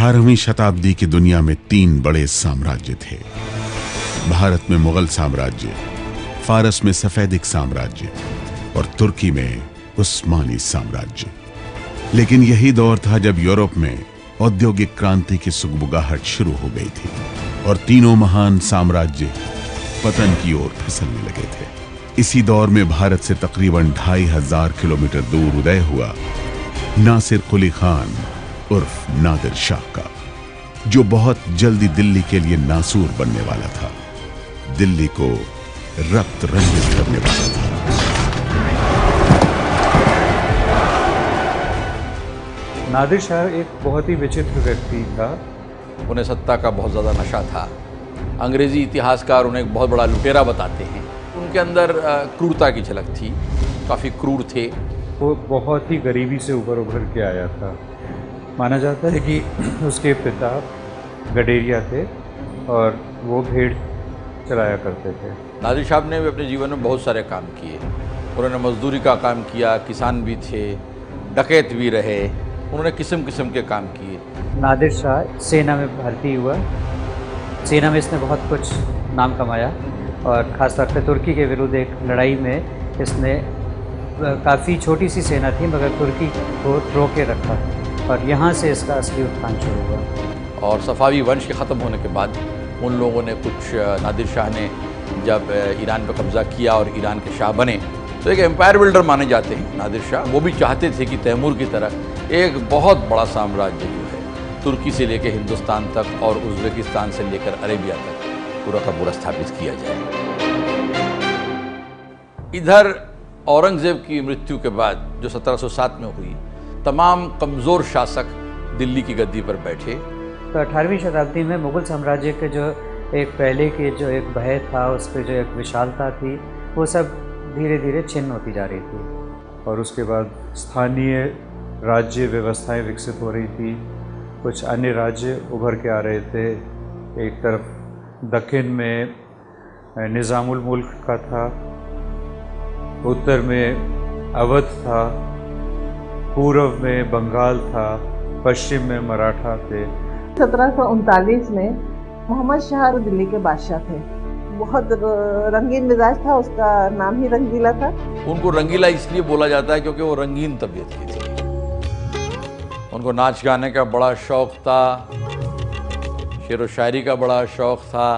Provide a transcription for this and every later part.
18वीं शताब्दी की दुनिया में 3 बड़े साम्राज्य थे। भारत में मुगल साम्राज्य, फारस में सफेदिक साम्राज्य और तुर्की में उस्मानी साम्राज्य। लेकिन यही दौर था जब यूरोप में औद्योगिक क्रांति की सुगबुगाहट शुरू हो गई थी और तीनों महान साम्राज्य पतन की ओर फिसलने लगे थे। इसी दौर में भारत से तकरीबन 2500 किलोमीटर दूर उदय हुआ नासिर कुली खान उर्फ नादिर शाह का, जो बहुत जल्दी दिल्ली के लिए नासूर बनने वाला था, दिल्ली को रक्त रंजित करने वाला था। नादिर शाह एक बहुत ही विचित्र व्यक्ति था। उन्हें सत्ता का बहुत ज़्यादा नशा था। अंग्रेज़ी इतिहासकार उन्हें एक बहुत बड़ा लुटेरा बताते हैं। उनके अंदर क्रूरता की झलक थी, काफ़ी क्रूर थे। वो बहुत ही गरीबी से उभर के आया था। माना जाता है कि उसके पिता गडेरिया थे और वो भेड़ चलाया करते थे। नादिर शाह ने भी अपने जीवन में बहुत सारे काम किए। उन्होंने मजदूरी का काम किया, किसान भी थे, डकैत भी रहे। उन्होंने किस्म किस्म के काम किए। नादिर शाह सेना में भर्ती हुआ। सेना में इसने बहुत कुछ नाम कमाया और ख़ासतौर पर तुर्की के विरुद्ध एक लड़ाई में इसने काफ़ी छोटी सी सेना थी मगर तुर्की को रोक के रखा और यहाँ से इसका असली उत्थान शुरू हुआ। और सफ़ावी वंश के ख़त्म होने के बाद उन लोगों ने नादिर शाह ने जब ईरान पर कब्ज़ा किया और ईरान के शाह बने तो एक एम्पायर बिल्डर माने जाते हैं नादिर शाह। वो भी चाहते थे कि तैमूर की तरह एक बहुत बड़ा साम्राज्य जो है तुर्की से लेकर हिंदुस्तान तक और उज़्बेकिस्तान से लेकर अरेबिया तक पूरा का पूरा स्थापित किया जाए। इधर औरंगज़ेब की मृत्यु के बाद जो 1707 में हुई, तमाम कमज़ोर शासक दिल्ली की गद्दी पर बैठे। तो 18वीं शताब्दी में मुग़ल साम्राज्य के जो एक पहले के जो एक भय था, उस पर जो एक विशालता थी, वो सब धीरे धीरे छिन्न होती जा रही थी। और उसके बाद स्थानीय राज्य व्यवस्थाएं विकसित हो रही थी। कुछ अन्य राज्य उभर के आ रहे थे। एक तरफ दक्षिण में निज़ामुल मुल्क का था, उत्तर में अवध था, पूर्व में बंगाल था, पश्चिम में मराठा थे। 1739 में मोहम्मद शाह दिल्ली के बादशाह थे। बहुत रंगीन मिजाज था, उसका नाम ही रंगीला था। उनको रंगीला इसलिए बोला जाता है क्योंकि वो रंगीन तबीयत की थी। उनको नाच गाने का बड़ा शौक था, शेर व शायरी का बड़ा शौक था।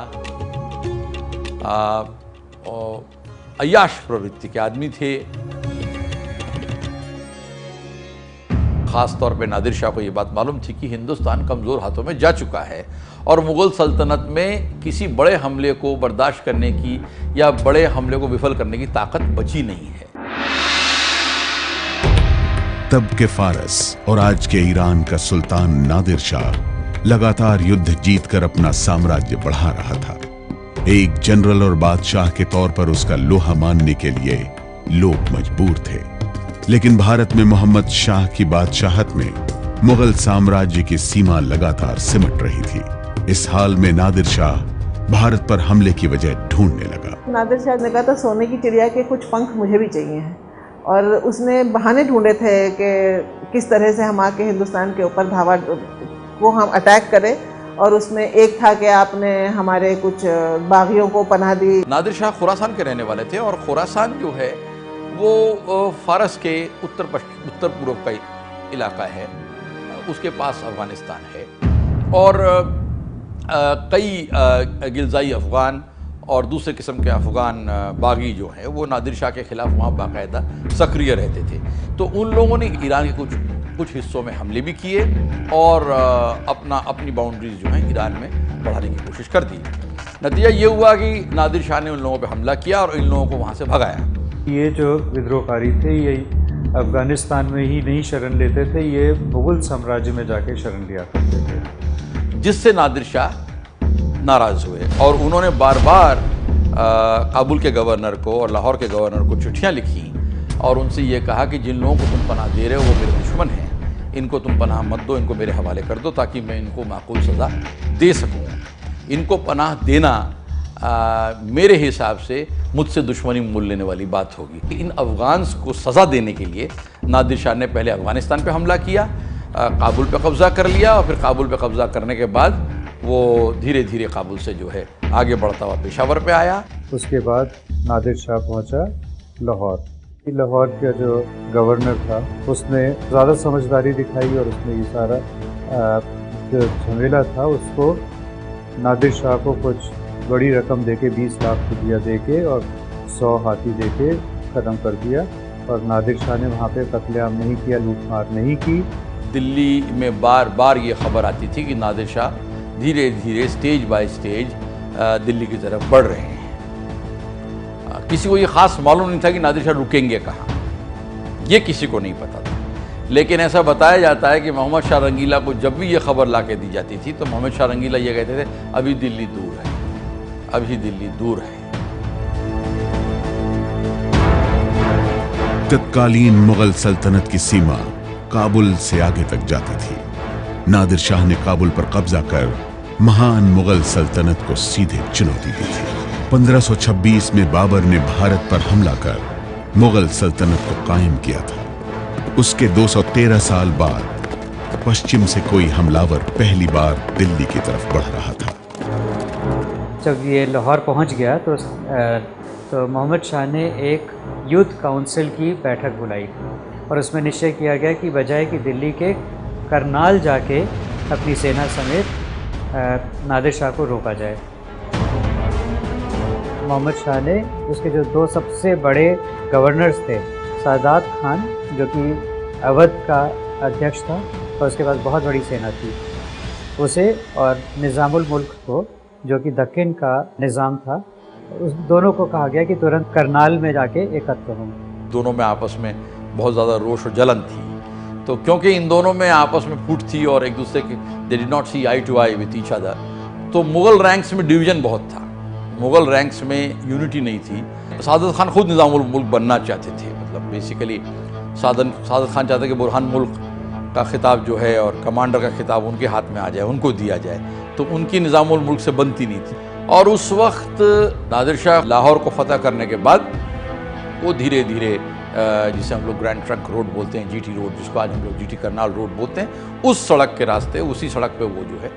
अय्याश प्रवृत्ति के आदमी थे। ख़ास तौर पे नादिर शाह को ये बात मालूम थी कि हिंदुस्तान कमज़ोर हाथों में जा चुका है और मुग़ल सल्तनत में किसी बड़े हमले को बर्दाश्त करने की या बड़े हमले को विफल करने की ताकत बची नहीं है। तब के फारस और आज के ईरान का सुल्तान नादिर शाह लगातार युद्ध जीतकर अपना साम्राज्य बढ़ा रहा था। एक जनरल और बादशाह के तौर पर उसका लोहा मानने के लिए लोग मजबूर थे। लेकिन भारत में मोहम्मद शाह की बादशाहत में मुगल साम्राज्य की सीमा लगातार सिमट रही थी। इस हाल में नादिर शाह भारत पर हमले की वजह ढूंढने लगा। नादिर शाह ने कहा था सोने की चिड़िया के कुछ पंख मुझे भी चाहिए हैं और उसने बहाने ढूंढे थे कि किस तरह से हम आके हिंदुस्तान के ऊपर धावा वो हम अटैक करें। और उसमें एक था कि आपने हमारे कुछ बागियों को पनाह दी। नादिर शाह खुरासान के रहने वाले थे और खुरासान जो है वो फारस के उत्तर पूर्व का इलाका है, उसके पास अफ़गानिस्तान है। और कई गिलज़ाई अफ़गान और दूसरे किस्म के अफ़गान बागी जो हैं वो नादिर शाह के ख़िलाफ़ वहाँ बाकायदा सक्रिय रहते थे। तो उन लोगों ने ईरान के कुछ हिस्सों में हमले भी किए और अपनी बाउंड्रीज जो हैं ईरान में बढ़ाने की कोशिश कर दी। नतीजा ये हुआ कि नादिर शाह ने उन लोगों पर हमला किया और इन लोगों को वहाँ से भगाया। ये जो विद्रोहकारी थे ये अफ़गानिस्तान में ही नहीं शरण लेते थे, ये मुग़ल साम्राज्य में जाके शरण लिया करते थे, जिससे नादिर शाह नाराज़ हुए और उन्होंने बार बार काबुल के गवर्नर को और लाहौर के गवर्नर को चिट्ठियाँ लिखी और उनसे ये कहा कि जिन लोगों को तुम पनाह दे रहे हो वो मेरे दुश्मन हैं, इनको तुम पनाह मत दो, इनको मेरे हवाले कर दो ताकि मैं इनको माकूल सज़ा दे सकूँ। इनको पनाह देना मेरे हिसाब से मुझसे दुश्मनी मोल लेने वाली बात होगी। इन अफ़गान्स को सज़ा देने के लिए नादिर शाह ने पहले अफ़गानिस्तान पे हमला किया, काबुल पे कब्ज़ा कर लिया और फिर काबुल पे कब्ज़ा करने के बाद वो धीरे धीरे काबुल से जो है आगे बढ़ता हुआ पेशावर पे आया। उसके बाद नादिर शाह पहुंचा लाहौर। लाहौर का जो गवर्नर था उसने ज़्यादा समझदारी दिखाई और उसने ये सारा जो झमेला था उसको नादिर शाह को कुछ बड़ी रकम देके 20 लाख रुपया देके और 100 हाथी देके ख़त्म कर दिया। और नादिर शाह ने वहाँ पे कत्लेआम नहीं किया, लूटमार नहीं की। दिल्ली में बार बार ये खबर आती थी कि नादिर शाह धीरे धीरे स्टेज बाय स्टेज दिल्ली की तरफ बढ़ रहे हैं। किसी को ये ख़ास मालूम नहीं था कि नादिर शाह रुकेंगे कहाँ, ये किसी को नहीं पता था। लेकिन ऐसा बताया जाता है कि मोहम्मद शाह रंगीला को जब भी ये खबर ला के दी जाती थी तो मोहम्मद शाह रंगीला ये कहते थे, अभी दिल्ली दूर है, अभी दिल्ली दूर है। तत्कालीन मुगल सल्तनत की सीमा काबुल से आगे तक जाती थी। नादिर शाह ने काबुल पर कब्जा कर महान मुगल सल्तनत को सीधे चुनौती दी थी। 1526 में बाबर ने भारत पर हमला कर मुगल सल्तनत को कायम किया था। उसके 213 साल बाद पश्चिम से कोई हमलावर पहली बार दिल्ली की तरफ बढ़ रहा था। जब ये लाहौर पहुंच गया तो मोहम्मद शाह ने एक यूथ काउंसिल की बैठक बुलाई और उसमें निश्चय किया गया कि बजाय कि दिल्ली के करनाल जाके अपनी सेना समेत नादिर शाह को रोका जाए। मोहम्मद शाह ने उसके जो दो सबसे बड़े गवर्नर्स थे, सादात खान जो कि अवध का अध्यक्ष था और उसके पास बहुत बड़ी सेना थी, उसे और निज़ामुल मुल्क को जो कि दक्कन का निज़ाम था, उस दोनों को कहा गया कि तुरंत करनाल में जाके एकत्र हों। दोनों में आपस में बहुत ज़्यादा रोष और जलन थी। तो क्योंकि इन दोनों में आपस में फूट थी और एक दूसरे के they did not see eye to eye with each other, तो मुग़ल रैंक्स में डिवीज़न बहुत था, मुग़ल रैंक्स में यूनिटी नहीं थी। सादत खान खुद निज़ामुल मुल्क बनना चाहते थे, मतलब बेसिकली सादत खान चाहते कि बुरहान मुल्क का खिताब जो है और कमांडर का खिताब उनके हाथ में आ जाए, उनको दिया जाए, तो उनकी निज़ामुल मुल्क से बनती नहीं थी। और उस वक्त नादिर शाह लाहौर को फतह करने के बाद वो धीरे धीरे जिसे हम लोग ग्रैंड ट्रंक रोड बोलते हैं, जीटी रोड, जिसको आज हम लोग जीटी करनाल रोड बोलते हैं, उस सड़क के रास्ते, उसी सड़क पे वो जो है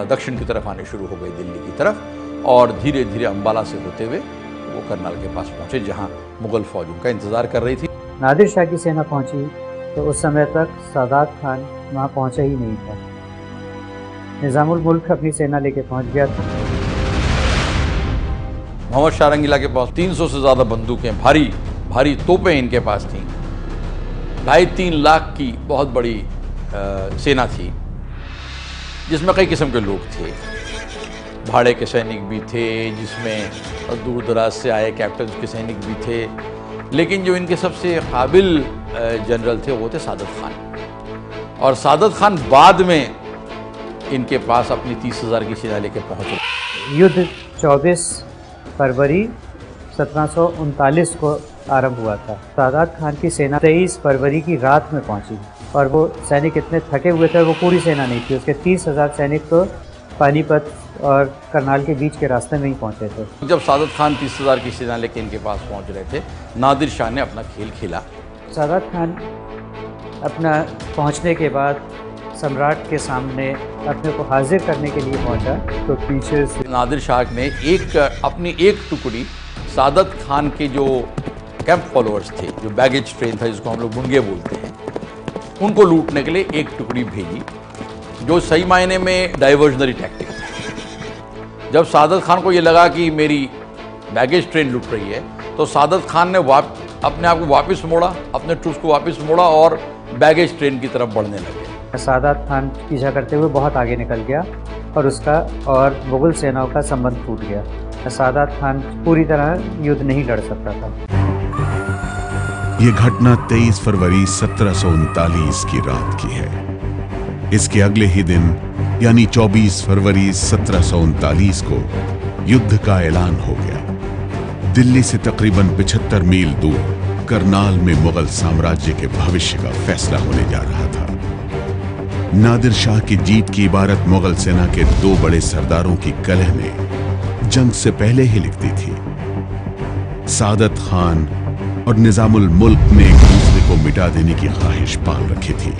दक्षिण की तरफ आने शुरू हो गए, दिल्ली की तरफ, और धीरे धीरे अम्बाला से होते हुए वो करनाल के पास पहुँचे जहाँ मुग़ल फौज उनका इंतज़ार कर रही थी। नादिर शाह की सेना पहुँची तो उस समय तक सादात खान वहाँ पहुँचा ही नहीं था। निज़ामुल मुल्क अपनी सेना लेके पहुँच गया था। मोहम्मद शाह रंगीला के पास 300 से ज़्यादा बंदूकें, भारी भारी तोपें इनके पास थीं। 2.5-3 लाख की बहुत बड़ी सेना थी, जिसमें कई किस्म के लोग थे। भाड़े के सैनिक भी थे, जिसमें दूर दराज से आए कैप्टन के सैनिक भी थे, लेकिन जो इनके सबसे काबिल जनरल थे वो थे सादत खान। और सादत खान बाद में इनके पास अपनी 30,000 की सेना लेकर पहुँचे। युद्ध 24 फरवरी 1739 को आरंभ हुआ था। सादात खान की सेना 23 फरवरी की रात में पहुंची और वो सैनिक इतने थके हुए थे, वो पूरी सेना नहीं थी, उसके 30,000 सैनिक तो पानीपत और करनाल के बीच के रास्ते में ही पहुंचे थे। जब सादत खान 30,000 की सेना लेकर इनके पास पहुंच रहे थे, नादिर शाह ने अपना खेल खेला। सादात खान अपना पहुंचने के बाद सम्राट के सामने अपने को हाजिर करने के लिए पहुंचा तो पीछे से नादिर शाह ने अपनी एक टुकड़ी सादत खान के जो कैंप फॉलोअर्स थे, जो बैगेज ट्रेन था जिसको हम लोग बुनगे बोलते हैं, उनको लूटने के लिए एक टुकड़ी भेजी, जो सही मायने में डाइवर्जनरी टैक्टिक था। जब सादत खान को ये लगा कि मेरी बैगेज ट्रेन लूट रही है, तो सादत खान ने अपने आप को वापस मोड़ा, अपने ट्रूप्स को वापस मोड़ा और बैगेज ट्रेन की तरफ बढ़ने लगे। सादात खान पीछा करते हुए बहुत आगे निकल गया और उसका और मुग़ल सेनाओं का संबंध टूट गया। सादात खान पूरी तरह युद्ध नहीं लड़ सकता था। ये घटना 23 फरवरी 1739 की रात की है। इसके अगले ही दिन यानी 24 फरवरी 1739 को युद्ध का ऐलान हो गया। दिल्ली से तकरीबन 75 मील दूर करनाल में मुगल साम्राज्य के भविष्य का फैसला होने जा रहा था। नादिर शाह की जीत की इबारत मुगल सेना के 2 बड़े सरदारों की कलह में जंग से पहले ही लिखती थी। सादत खान और निज़ामुल मुल्क ने एक दूसरे को मिटा देने की ख्वाहिश पाल रखी थी।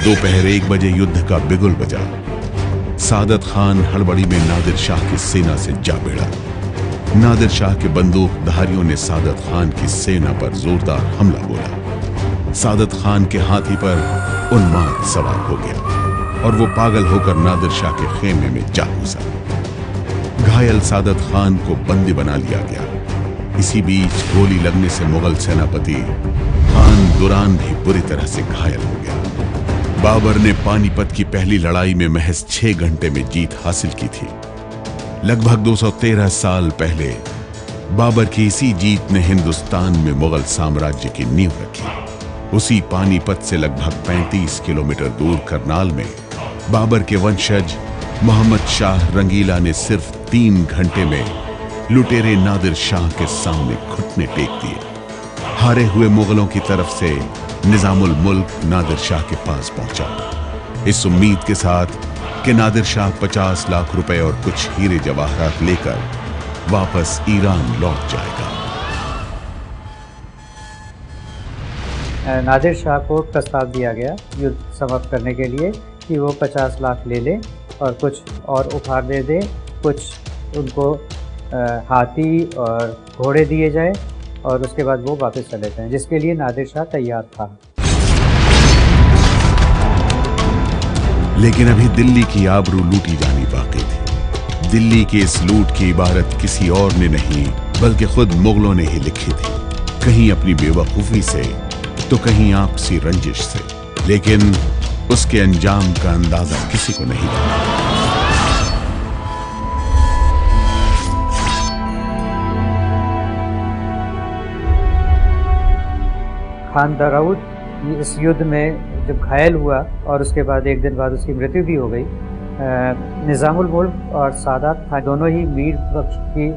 दोपहर 1 बजे युद्ध का बिगुल बजा। सादत खान हड़बड़ी में नादिर शाह की सेना से जा भिड़ा। नादिर शाह के बंदूकधारियों ने सादत खान की सेना पर जोरदार हमला बोला। सादत खान के हाथी पर उन्माद सवार हो गया और वो पागल होकर नादिर शाह के खेमे में जा घुसा। घायल सादत खान को बंदी बना लिया गया। इसी बीच गोली लगने से मुगल सेनापति खान दुरान भी बुरी तरह से घायल हो गया। बाबर ने पानीपत की पहली लड़ाई में महज 6 घंटे में जीत हासिल की थी। लगभग 213 साल पहले बाबर की इसी जीत ने हिंदुस्तान में मुगल साम्राज्य की नींव रखी। उसी पानीपत से लगभग 35 किलोमीटर दूर करनाल में बाबर के वंशज मोहम्मद शाह रंगीला ने सिर्फ 3 घंटे में लुटेरे नादिर शाह के सामने घुटने टेक दिए। हारे हुए मुगलों की तरफ से निजामुल मुल्क नादिर शाह के पास पहुंचा, इस उम्मीद के साथ कि नादिर शाह 50 लाख रुपए और कुछ हीरे जवाहरात लेकर वापस ईरान लौट जाएगा। नादिर शाह को प्रस्ताव दिया गया युद्ध समाप्त करने के लिए कि वो 50 लाख ले ले और कुछ और उपहार दे दे, कुछ उनको हाथी और घोड़े दिए जाए और उसके बाद वो वापस चले जाएं, जिसके लिए नादिर शाह तैयार था। लेकिन अभी दिल्ली की आबरू लूटी जानी बाकी थी। दिल्ली के इस लूट की इबारत किसी और ने नहीं बल्कि खुद मुगलों ने ही लिखी थी, कहीं अपनी बेवकूफ़ी से तो कहीं आपसी रंजिश से। लेकिन उसके अंजाम का अंदाजा किसी को नहीं था। खान दाऊद इस युद्ध में जब घायल हुआ और उसके बाद 1 दिन बाद उसकी मृत्यु भी हो गई। निजामुल मुल्क और सादात खान दोनों ही मीर बख्श की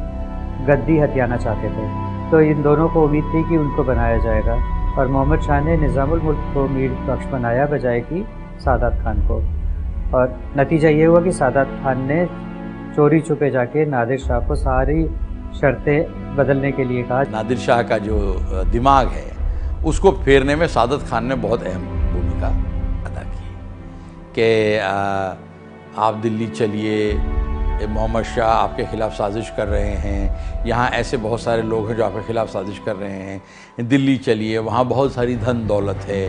गद्दी हथियाना चाहते थे, तो इन दोनों को उम्मीद थी कि उनको बनाया जाएगा और मोहम्मद शाह ने निजामुल मुल्क को मीर बख्श बनाया बजाय कि सादात खान को। और नतीजा ये हुआ कि सादात खान ने चोरी छुपे जाके नादिर शाह को सारी शर्तें बदलने के लिए कहा। नादिर शाह का जो दिमाग है उसको फेरने में सादत खान ने बहुत अहम भूमिका अदा की कि आप दिल्ली चलिए, मोहम्मद शाह आपके ख़िलाफ़ साजिश कर रहे हैं, यहाँ ऐसे बहुत सारे लोग हैं जो आपके ख़िलाफ़ साजिश कर रहे हैं, दिल्ली चलिए, वहाँ बहुत सारी धन दौलत है,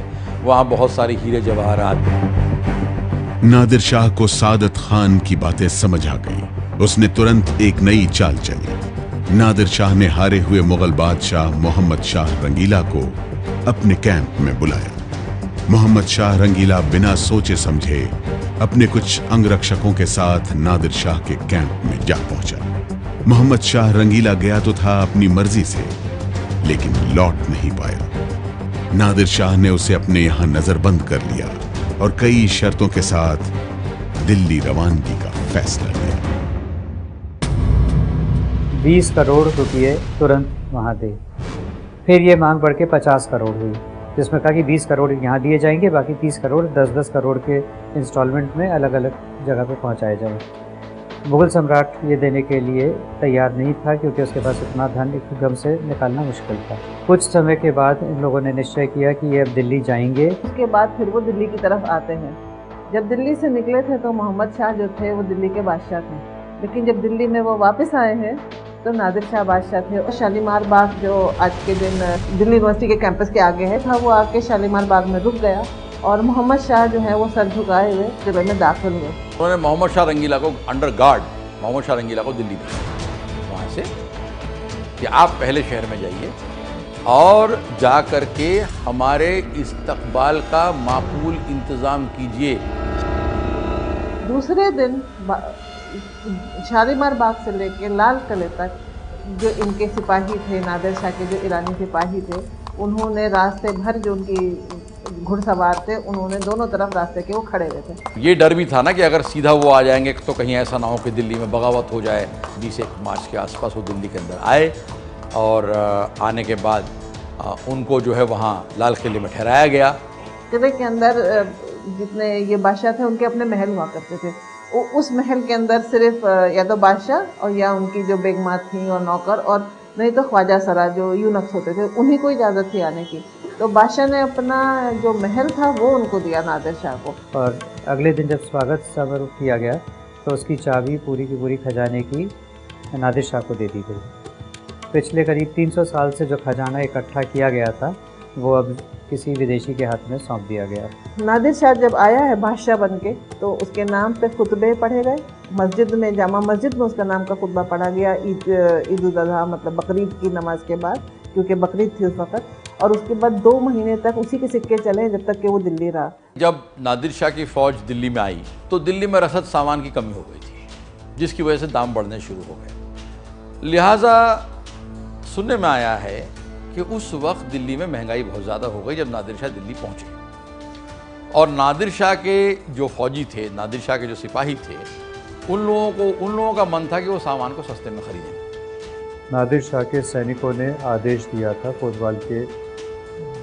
वहाँ बहुत सारी हीरे जवाहरात हैं। नादिर शाह को सादत खान की बातें समझ आ गई। उसने तुरंत एक नई चाल चली। नादिर शाह ने हारे हुए मुगल बादशाह मोहम्मद शाह रंगीला को अपने कैंप में बुलाया। मोहम्मद शाह रंगीला बिना सोचे समझे अपने कुछ अंगरक्षकों के साथ नादिर शाह के कैंप में जा पहुंचा। मोहम्मद शाह रंगीला गया तो था अपनी मर्जी से, लेकिन लौट नहीं पाया। नादिर शाह ने उसे अपने यहां नजरबंद कर लिया और कई शर्तों के साथ दिल्ली रवानगी का फैसला लिया। 20 करोड़ रुपये तुरंत वहाँ दे। फिर ये मांग बढ़ के 50 करोड़ हुई, जिसमें कहा कि 20 करोड़ यहाँ दिए जाएंगे, बाकी 30 करोड़ 10-10 करोड़ के इंस्टॉलमेंट में अलग अलग जगह पे पहुँचाए जाएँ। मुग़ल सम्राट ये देने के लिए तैयार नहीं था क्योंकि उसके पास इतना धन एकदम से निकालना मुश्किल था। कुछ समय के बाद इन लोगों ने निश्चय किया कि ये अब दिल्ली जाएंगे। उसके बाद फिर वो दिल्ली की तरफ आते हैं। जब दिल्ली से निकले थे तो मोहम्मद शाह जो थे वो दिल्ली के बादशाह थे, लेकिन जब दिल्ली में वो वापस आए हैं तो नादिर शाह बादशाह थे। और शालीमार बाग जो आज के दिन दिल्ली यूनिवर्सिटी के कैंपस के आगे है था, वो आके शालीमार बाग में रुक गया और मोहम्मद शाह जो है वो सर झुकाए हुए किले में दाखिल हुए। उन्होंने मोहम्मद शाह रंगीला को अंडर गार्ड मोहम्मद शाह रंगीला को दिल्ली भेजा वहाँ से कि आप पहले शहर में जाइए और जा कर के हमारे इस्तकबाल का माकूल इंतज़ाम कीजिए। दूसरे दिन शालीमार बाग से लेके लाल किले तक जो इनके सिपाही थे, नादिर शाह के जो ईरानी सिपाही थे, उन्होंने रास्ते भर जो उनकी घुड़सवार थे, उन्होंने दोनों तरफ रास्ते के वो खड़े हुए थे। ये डर भी था ना कि अगर सीधा वो आ जाएंगे तो कहीं ऐसा ना हो कि दिल्ली में बगावत हो जाए। 21 मार्च के आसपास वो दिल्ली के अंदर आए और आने के बाद उनको जो है वहाँ लाल किले में ठहराया गया। किले के अंदर जितने ये बादशाह थे उनके अपने महल हुआ करते थे। उस महल के अंदर सिर्फ या तो बादशाह और या उनकी जो बेगमात थी और नौकर, और नहीं तो ख्वाजा सरा जो यूनक्स होते थे, उन्हीं को इजाज़त थी आने की। तो बादशाह ने अपना जो महल था वो उनको दिया नादिर शाह को। और अगले दिन जब स्वागत समारोह किया गया तो उसकी चाबी पूरी की पूरी खजाने की नादिर शाह को दे दी गई। पिछले करीब 300 साल से जो खजाना इकट्ठा किया गया था वो अब किसी विदेशी के हाथ में सौंप दिया गया। नादिर शाह जब आया है बादशाह बन के तो उसके नाम पे खुतबे पढ़े गए, मस्जिद में जामा मस्जिद में उसका नाम का खुतबा पढ़ा गया ईद उल अज़हा मतलब बकरीद की नमाज के बाद, क्योंकि बकरीद थी उस वक़्त। और उसके बाद 2 महीने तक उसी के सिक्के चले जब तक कि वो दिल्ली रहा। जब नादिर शाह की फ़ौज दिल्ली में आई तो दिल्ली में रसद सामान की कमी हो गई थी, जिसकी वजह से दाम बढ़ने शुरू हो गए। लिहाजा सुनने में आया है कि उस वक्त दिल्ली में महंगाई बहुत ज़्यादा हो गई जब नादिर शाह दिल्ली पहुँचे। और नादिर शाह के जो फौजी थे, नादिर शाह के जो सिपाही थे, उन लोगों का मन था कि वो सामान को सस्ते में ख़रीदें। नादिर शाह के सैनिकों ने आदेश दिया था कोतवाल के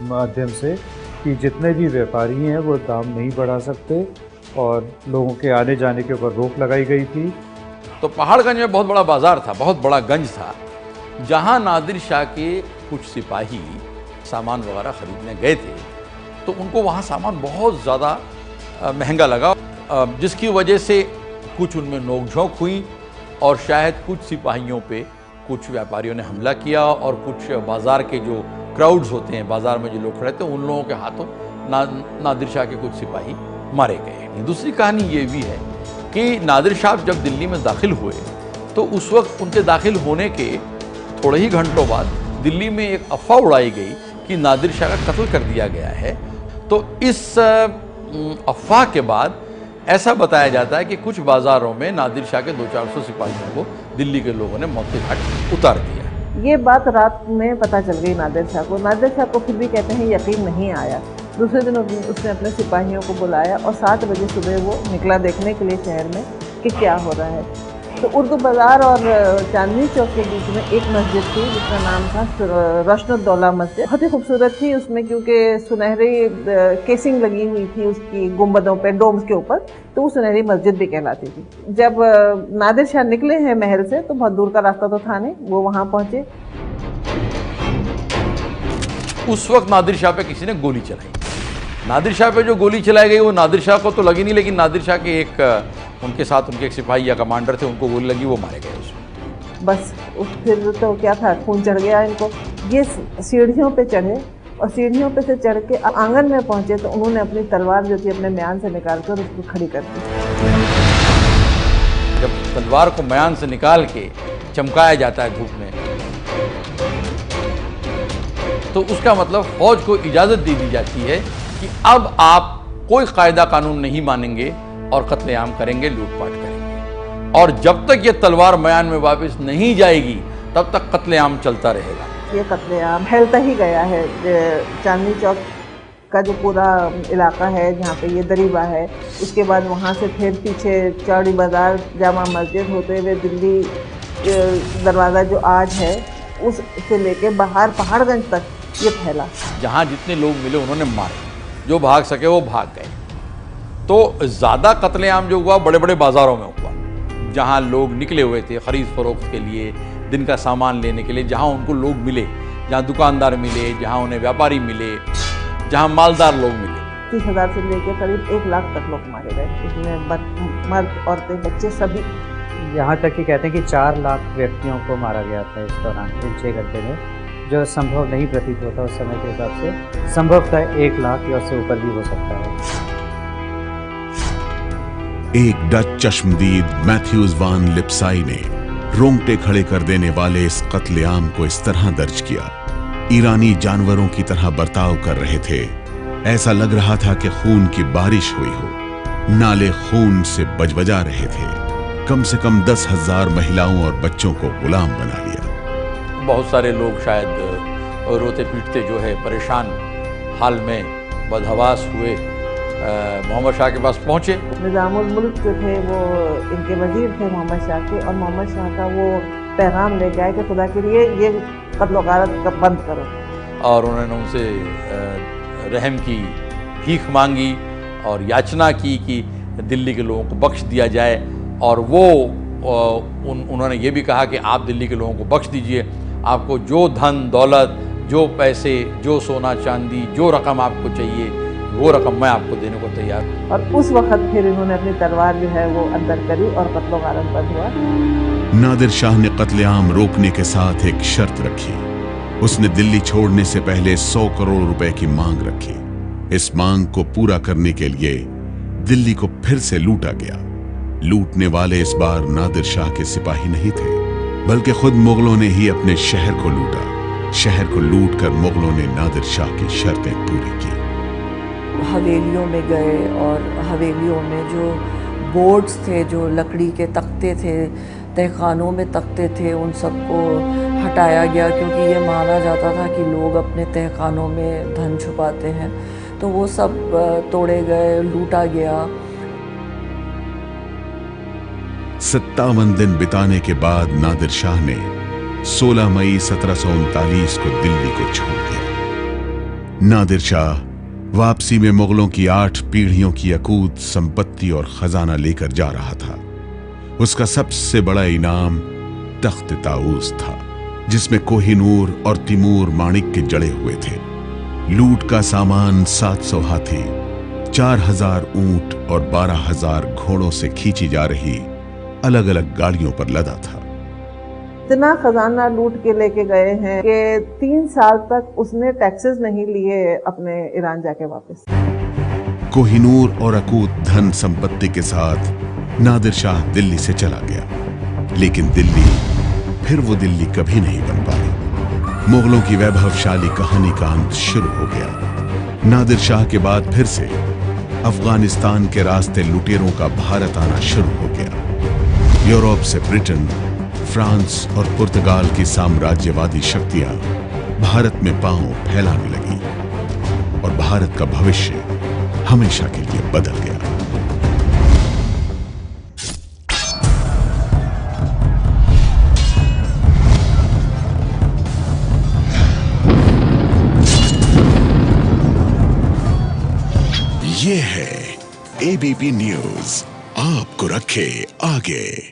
माध्यम से कि जितने भी व्यापारी हैं वो दाम नहीं बढ़ा सकते और लोगों के आने जाने के ऊपर रोक लगाई गई थी। तो पहाड़गंज में बहुत बड़ा बाज़ार था, बहुत बड़ा गंज था, जहाँ नादिर शाह के कुछ सिपाही सामान वगैरह ख़रीदने गए थे तो उनको वहाँ सामान बहुत ज़्यादा महंगा लगा, जिसकी वजह से कुछ उनमें नोक-झोंक हुई और शायद कुछ सिपाहियों पे कुछ व्यापारियों ने हमला किया और कुछ बाज़ार के जो क्राउड्स होते हैं, बाज़ार में जो लोग खड़े थे, उन लोगों के हाथों नादिर शाह के कुछ सिपाही मारे गए। दूसरी कहानी ये भी है कि नादिर शाह जब दिल्ली में दाखिल हुए तो उस वक्त उनके दाखिल होने के थोड़े ही घंटों बाद दिल्ली में एक अफवाह उड़ाई गई कि नादिर शाह का कत्ल कर दिया गया है। तो इस अफवाह के बाद ऐसा बताया जाता है कि कुछ बाज़ारों में नादिर शाह के 200-400 सिपाहियों को दिल्ली के लोगों ने मौत के घाट उतार दिया। ये बात रात में पता चल गई नादिर शाह को। नादिर शाह को फिर भी कहते हैं यकीन नहीं आया। दूसरे दिन उसने अपने सिपाहियों को बुलाया और 7 बजे सुबह वो निकला देखने के लिए शहर में कि क्या हो रहा है। तो उर्दू बाज़ार और चांदनी चौक के बीच में एक मस्जिद थी जिसका नाम था रोशनुद्दौला मस्जिद। बहुत ही खूबसूरत थी उसमें, क्योंकि सुनहरी केसिंग लगी हुई थी उसकी गुंबदों पे, डोम्स के ऊपर, तो वो सुनहरी मस्जिद भी कहलाती थी। जब नादिर शाह निकले हैं महल से तो बहुत दूर का रास्ता तो था नहीं, वो वहाँ पहुँचे। उस वक्त नादिर शाह पे किसी ने गोली चलाई। नादिर शाह पे जो गोली चलाई गई वो नादिर शाह को तो लगी नहीं, लेकिन नादिर शाह के उनके साथ उनके एक सिपाही या कमांडर थे, उनको गोली लगी, वो मारे गए उसमें। बस फिर तो क्या था, खून चढ़ गया इनको। ये सीढ़ियों पे चढ़े और सीढ़ियों पे से चढ़ के आंगन में पहुंचे तो उन्होंने अपनी तलवार जो थी अपने म्यान से निकाल कर उसको खड़ी कर दी। जब तलवार को म्यान से निकाल के चमकाया जाता है धूप में, तो उसका मतलब फौज को इजाज़त दे दी जाती है कि अब आप कोई कायदा कानून नहीं मानेंगे और कत्लेआम करेंगे, लूटपाट करेंगे। और जब तक ये तलवार म्यान में वापस नहीं जाएगी तब तक कत्लेआम चलता रहेगा। ये कत्लेआम फैलता ही गया है। चांदनी चौक का जो पूरा इलाका है जहाँ पे ये दरीबा है, उसके बाद वहाँ से फिर पीछे चौड़ी बाज़ार, जामा मस्जिद होते हुए दिल्ली दरवाज़ा जो आज है उस से लेके बाहर पहाड़गंज तक ये फैला। जहाँ जितने लोग मिले उन्होंने मारे, जो भाग सके वो भाग गए। तो ज़्यादा कत्लेआम जो हुआ बड़े बड़े बाज़ारों में हुआ, जहाँ लोग निकले हुए थे ख़रीद फरोख्त के लिए, दिन का सामान लेने के लिए, जहाँ उनको लोग मिले, जहाँ दुकानदार मिले, जहाँ उन्हें व्यापारी मिले, जहाँ मालदार लोग मिले। 30,000 से लेकर करीब 1 लाख तक लोग मारे गए, इसमें मर्द, औरतें, बच्चे सभी। यहाँ तक कि कहते हैं कि 4 लाख व्यक्तियों को मारा गया था इस दौरान, इन 6 घंटे में, जो संभव नहीं प्रतीत होता उस समय के हिसाब से। संभवतः 1 लाख या उससे ऊपर भी हो सकता है। एक डच चश्मदीद मैथ्यूज वान लिप्साई ने रोंगटे खड़े कर देने वाले इस कत्लेआम को इस तरह दर्ज किया। ईरानी जानवरों की तरह बर्ताव कर रहे थे। ऐसा लग रहा था कि खून की बारिश हुई हो। नाले खून से बजबजा रहे थे। कम से कम 10,000 महिलाओं और बच्चों को गुलाम बना लिया। बहुत सारे लोग शायद रोते पीटते जो है परेशान हाल में बदहवास हुए मोहम्मद शाह के पास पहुँचे। निज़ामुल मुल्क जो थे वो इनके वजीर थे मोहम्मद शाह के, और मोहम्मद शाह का वो पैगाम ले गए कि खुदा के लिए ये कत्ल व गारत का बंद करो। और उन्होंने उनसे रहम की भीख मांगी और याचना की कि दिल्ली के लोगों को बख्श दिया जाए। और वो उन्होंने ये भी कहा कि आप दिल्ली के लोगों को बख्श दीजिए, आपको जो धन दौलत जो पैसे, जो सोना चांदी, जो रकम आपको चाहिए, वो रकम मैं आपको देने को तैयार हूं। और उस वक्त फिर इन्होंने अपनी तलवार जो है वो अंदर करी और कत्लो गारत बंद हुआ। नादिर शाह ने कत्लेआम रोकने के साथ एक शर्त रखी। उसने दिल्ली छोड़ने से पहले 100 करोड़ रुपए की मांग रखी। इस मांग को पूरा करने के लिए दिल्ली को फिर से लूटा गया। लूटने वाले इस बार नादिर शाह के सिपाही नहीं थे, बल्कि खुद मुगलों ने ही अपने शहर को लूटा। शहर को लूटकर मुगलों ने नादिर शाह की शर्तें पूरी की। हवेलियों में गए और हवेलियों में जो बोर्ड्स थे, जो लकड़ी के तख्ते थे, तहखानों में तख्ते थे, उन सबको हटाया गया, क्योंकि ये माना जाता था कि लोग अपने तहखानों में धन छुपाते हैं। तो वो सब तोड़े गए, लूटा गया। 57 दिन बिताने के बाद नादिर शाह ने 16 मई 1739 को दिल्ली को छोड़ दिया। नादिर शाह वापसी में मुगलों की 8 पीढ़ियों की अकूत संपत्ति और खजाना लेकर जा रहा था। उसका सबसे बड़ा इनाम तख्त ताऊस था, जिसमें कोहिनूर और तिमूर माणिक के जड़े हुए थे। लूट का सामान 700 हाथी, 4000 ऊंट और 12000 घोड़ों से खींची जा रही अलग अलग गाड़ियों पर लदा था। इतना खजाना लूट के लेके गए हैं कि 3 साल तक उसने टैक्सेस नहीं लिए अपने ईरान जाके वापस। कोहिनूर और अकूत धन संपत्ति के साथ नादिर शाह दिल्ली से चला गया, लेकिन दिल्ली फिर वो दिल्ली कभी नहीं बन पाई। मुगलों की वैभवशाली कहानी का अंत शुरू हो गया। नादिर शाह के बाद फिर से अफगानिस्तान के रास्ते लुटेरों का भारत आना शुरू हो गया। यूरोप से ब्रिटेन, फ्रांस और पुर्तगाल की साम्राज्यवादी शक्तियां भारत में पांव फैलाने लगी और भारत का भविष्य हमेशा के लिए बदल गया। ये है एबीपी न्यूज, आपको रखे आगे।